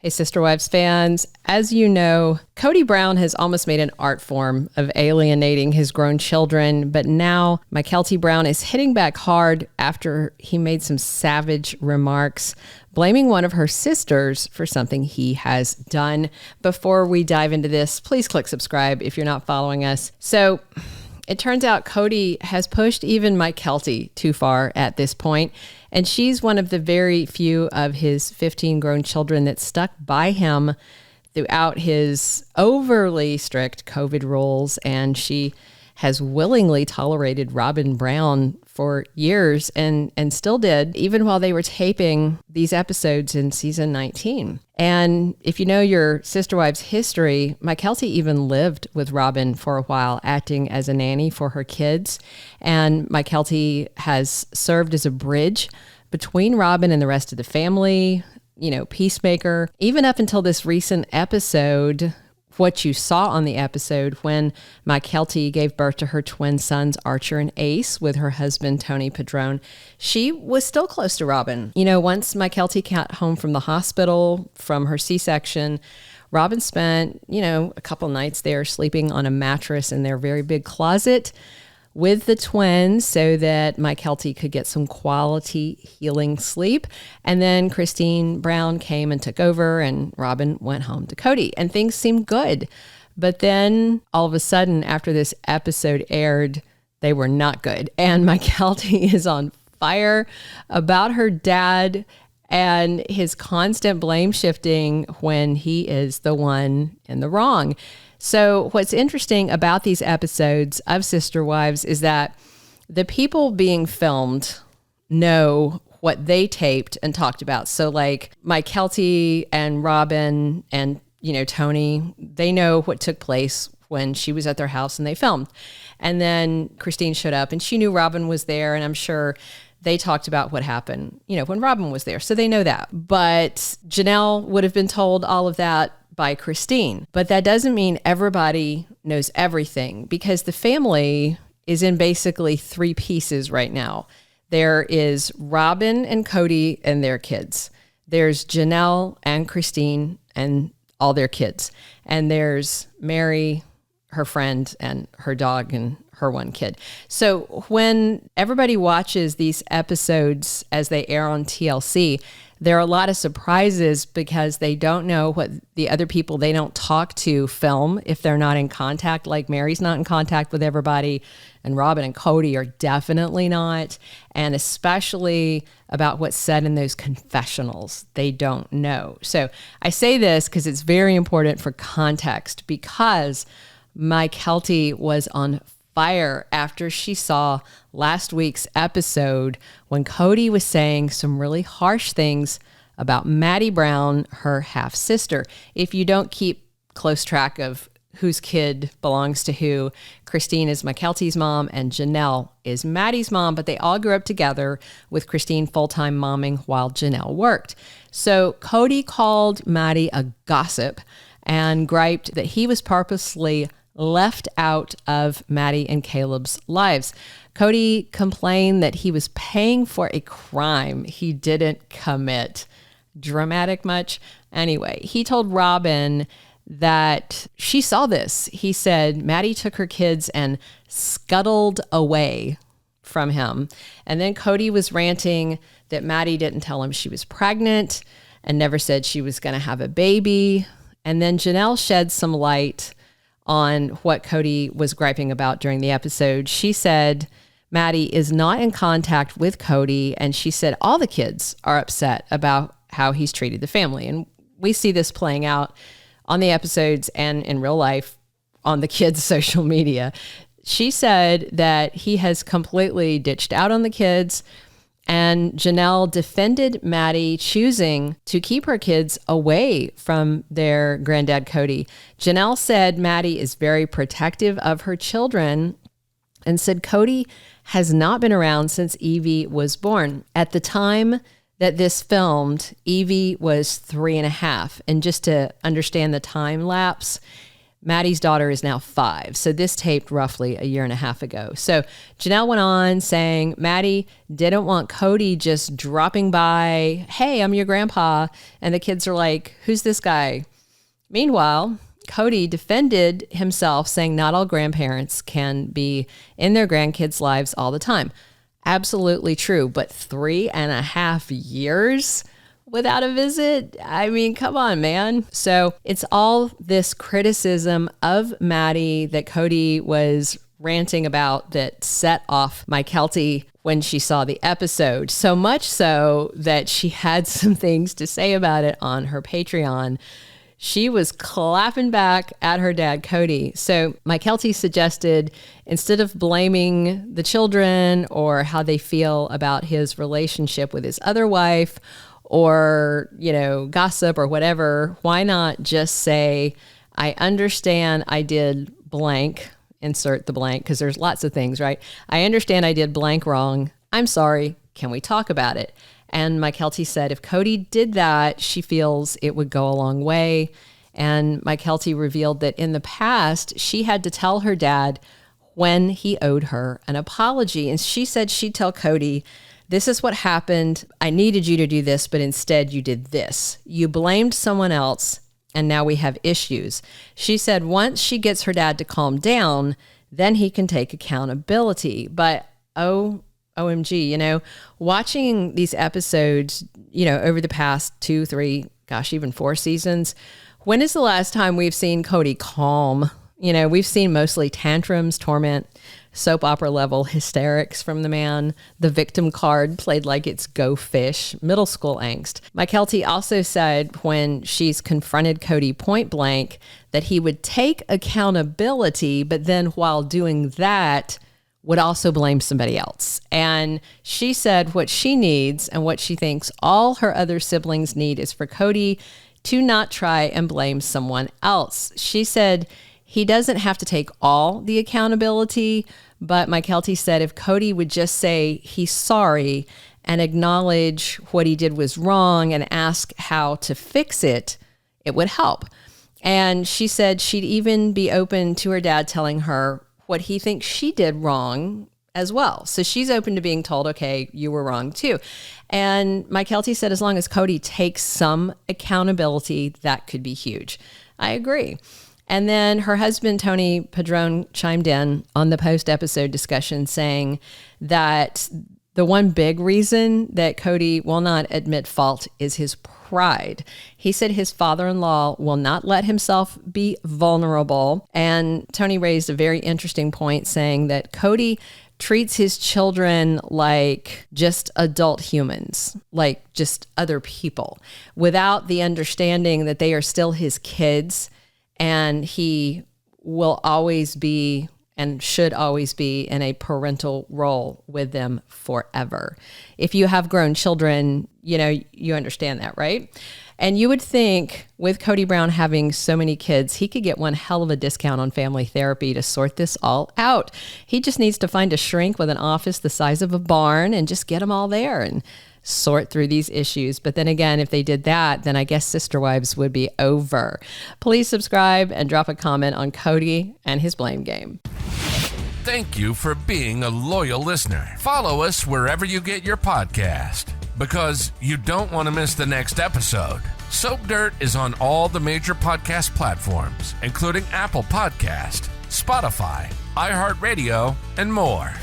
Hey, Sister Wives fans. As you know, Kody Brown has almost made an art form of alienating his grown children, but now Mykelti Brown is hitting back hard after he made some savage remarks, blaming one of her sisters for something he has done. Before we dive into this, please click subscribe if you're not following us. So it turns out Cody has pushed even Mykelti too far at this point, and she's one of the very few of his 15 grown children that stuck by him throughout his overly strict COVID rules, and she has willingly tolerated Robyn Brown for years and still did, even while they were taping these episodes in season 19. And if you know your Sister Wives history, Mykelti even lived with Robyn for a while, acting as a nanny for her kids. And Mykelti has served as a bridge between Robyn and the rest of the family, you know, peacemaker, even up until this recent episode. What you saw on the episode when Mykelti gave birth to her twin sons, Archer and Ace, with her husband, Tony Padron, she was still close to Robyn. You know, once Mykelti got home from the hospital from her C-section, Robyn spent, you know, a couple nights there sleeping on a mattress in their very big closet with the twins so that Mykelti could get some quality healing sleep. And then Christine Brown came and took over, and Robyn went home to Cody, and things seemed good. But then all of a sudden, after this episode aired, they were not good. And Mykelti is on fire about her dad and his constant blame shifting when he is the one in the wrong. So what's interesting about these episodes of Sister Wives is that the people being filmed know what they taped and talked about. So like Mykelti and Robyn and, you know, Tony, they know what took place when she was at their house and they filmed. And then Christine showed up and she knew Robyn was there, and I'm sure they talked about what happened, you know, when Robyn was there. So they know that. But Janelle would have been told all of that by Christine. But that doesn't mean everybody knows everything, because the family is in basically three pieces right now. There is Robyn and Cody and their kids. There's Janelle and Christine and all their kids. And there's Mary, her friend, and her dog and her one kid. So when everybody watches these episodes as they air on TLC, there are a lot of surprises because they don't know what the other people they don't talk to film if they're not in contact. Like Mary's not in contact with everybody, and Robyn and Cody are definitely not. And especially about what's said in those confessionals, they don't know. So I say this because it's very important for context, because Mykelti was on fire after she saw last week's episode when Cody was saying some really harsh things about Maddie Brown, her half-sister. If you don't keep close track of whose kid belongs to who, Christine is Mykelti's mom and Janelle is Maddie's mom, but they all grew up together with Christine full-time momming while Janelle worked. So Cody called Maddie a gossip and griped that he was purposely left out of Maddie and Caleb's lives. Cody complained that he was paying for a crime he didn't commit. Dramatic much? Anyway, he told Robyn that she saw this. He said Maddie took her kids and scuttled away from him. And then Cody was ranting that Maddie didn't tell him she was pregnant and never said she was going to have a baby. And then Janelle shed some light on what Cody was griping about during the episode. She said Maddie is not in contact with Cody, and she said all the kids are upset about how he's treated the family. And we see this playing out on the episodes and in real life on the kids' social media. She said that he has completely ditched out on the kids, and Janelle defended Maddie choosing to keep her kids away from their granddad, Cody. Janelle said Maddie is very protective of her children and said Cody has not been around since Evie was born. At the time that this filmed, Evie was 3.5. And just to understand the time lapse, Maddie's daughter is now 5. So this taped roughly a year and a half ago. So Janelle went on saying Maddie didn't want Cody just dropping by, hey, I'm your grandpa. And the kids are like, who's this guy? Meanwhile, Cody defended himself, saying not all grandparents can be in their grandkids' lives all the time. Absolutely true. But 3.5 years without a visit? I mean, come on, man. So it's all this criticism of Maddie that Cody was ranting about that set off Mykelti when she saw the episode. So much so that she had some things to say about it on her Patreon. She was clapping back at her dad, Cody. So Mykelti suggested, instead of blaming the children or how they feel about his relationship with his other wife or, gossip or whatever, why not just say, I understand I did blank, insert the blank, because there's lots of things, right? I understand I did blank wrong. I'm sorry. Can we talk about it? And Mykelti said if Cody did that, she feels it would go a long way. And Mykelti revealed that in the past, she had to tell her dad when he owed her an apology. And she said she'd tell Cody, this is what happened. I needed you to do this, but instead you did this. You blamed someone else, and now we have issues. She said once she gets her dad to calm down, then he can take accountability. But OMG, watching these episodes, over the past 2, 3, even 4 seasons, when is the last time we've seen Cody calm? We've seen mostly tantrums, torment, soap opera level hysterics from the man, the victim card played like it's go fish, middle school angst. Mykelti also said when she's confronted Cody point blank that he would take accountability, but then while doing that, would also blame somebody else. And she said what she needs and what she thinks all her other siblings need is for Cody to not try and blame someone else. She said he doesn't have to take all the accountability, but Mykelti said if Cody would just say he's sorry and acknowledge what he did was wrong and ask how to fix it, it would help. And she said she'd even be open to her dad telling her what he thinks she did wrong as well. So she's open to being told, okay, you were wrong too. And Mykelti said as long as Cody takes some accountability, that could be huge. I agree. And then her husband, Tony Padron, chimed in on the post-episode discussion saying that the one big reason that Cody will not admit fault is his pride. He said his father-in-law will not let himself be vulnerable. And Tony raised a very interesting point saying that Cody treats his children like just adult humans, like just other people, without the understanding that they are still his kids and he will always be and should always be in a parental role with them forever. If you have grown children, you understand that, right? And you would think with Kody Brown having so many kids, he could get one hell of a discount on family therapy to sort this all out. He just needs to find a shrink with an office the size of a barn and just get them all there and sort through these issues. But then again, if they did that, then I guess Sister Wives would be over. Please subscribe and drop a comment on Cody and his blame game. Thank you for being a loyal listener. Follow us wherever you get your podcast, because you don't want to miss the next episode. Soap Dirt is on all the major podcast platforms, including Apple Podcast, Spotify, iHeartRadio, and more.